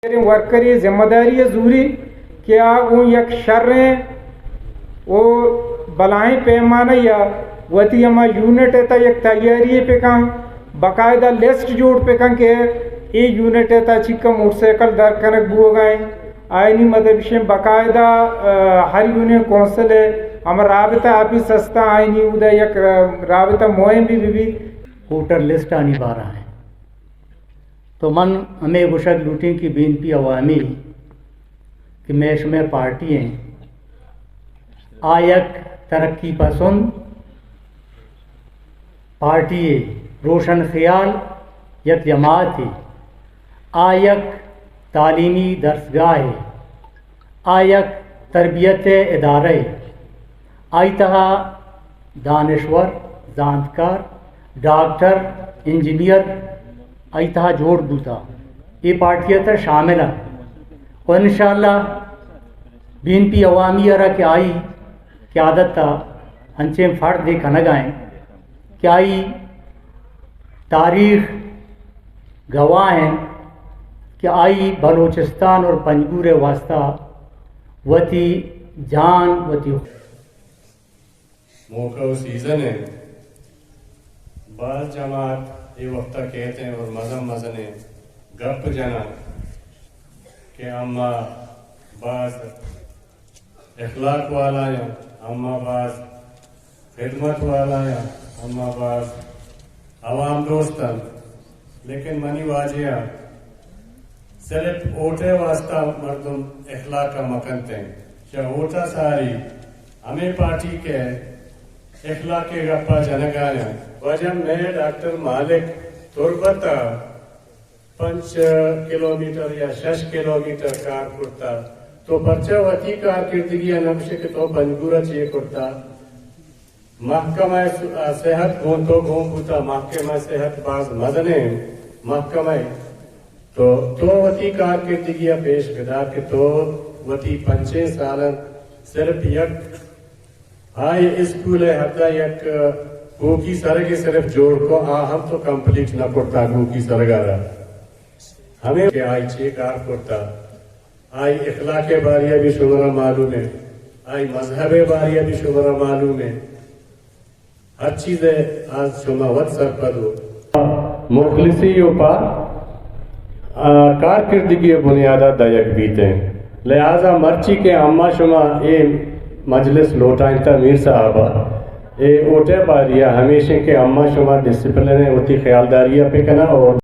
ورکری ذمہ داری ضروری کیا وہ یک شریں وہ بلائیں پیمانہ یا وتی اما یونٹ تا یک تیاری پہ کن باقاعدہ لسٹ جوڑ پہ کن کہ ای یونٹ تا چکا موٹر سائیکل در کنک بو گئیں آئینی مطلب شیم باقاعدہ ہر یونین کونسل ہے ہم رابطہ آپ سستا آئینی ادھا یک رابطہ مہم بھی ووٹر لسٹ آنی بارہ ہیں تو من ہمیں گشک لوٹیں کی بین پی عوامی کہ میش میں پارٹی ہیں آیک ترقی پسند پارٹی روشن خیال یک جماعت ہے آیک تعلیمی درسگاہ ہے آیک تربیت ادارہ آئی تہا دانشور زانتکار ڈاکٹر انجینئر آئی تہا جوڑ بوتا یہ پارٹیت شامل ہے اور انشاءاللہ بین پی عوامی ارہ کہ آئی قیادت تا ہنچیں فرد دے کھنگائیں کہ آئی تاریخ گواہ ہیں کہ آئی بلوچستان اور پنجگور واسطہ وتی جان وتی موقع و سیزن ہے بعض جماعت یہ وقتہ کہتے ہیں اور مزنے گپ جنا کہ اما بعض اخلاق والا یا اما بعض خدمت والا یا اما بعض عوام دوستن لیکن منی واجیہ صرف اوٹے واسطہ مردم اخلاق کا مکنتے ہیں کہ اوٹا ساری ہمیں پارٹی کے اخلاق کے گپا جنگایا وجہ میں ڈاکٹر مالک تربتا 5 کلومیٹر یا 6 کلومیٹر کار کرتا تو پرچہ وطی کارکردگی نمشے کے تو پنجگورہ چیئے کرتا محکمہ صحت گون تو گون بوتا محکمہ صحت باز مدنے محکمہ تو وطی کارکردگی پیش گدا کہ تو وطی 5 سالن صرف یک ہائی اسکول ہے حتی یک گوکی سرگی صرف جوڑ کو ہم تو کمپلیٹ نہ کرتا گوکی سرگا رہا ہمیں کہ آئی 6 کار کرتا آئی اخلاق باریہ بھی شمرہ معلوم ہے آئی مذہب باریہ بھی شمرہ معلوم ہے ہر چیز ہے آج شما وقت سر پر ہو مخلصیوں پر کارکردگی بنیادہ دائک بیتے ہیں لہذا مرچی کے اما شما یہ مجلس لوٹائیں تا میر صاحبہ اے اوٹے باریہ ہمیشہ کے اما شما ڈسپلن ہے ہوتی خیالداریہ پہ کنا اور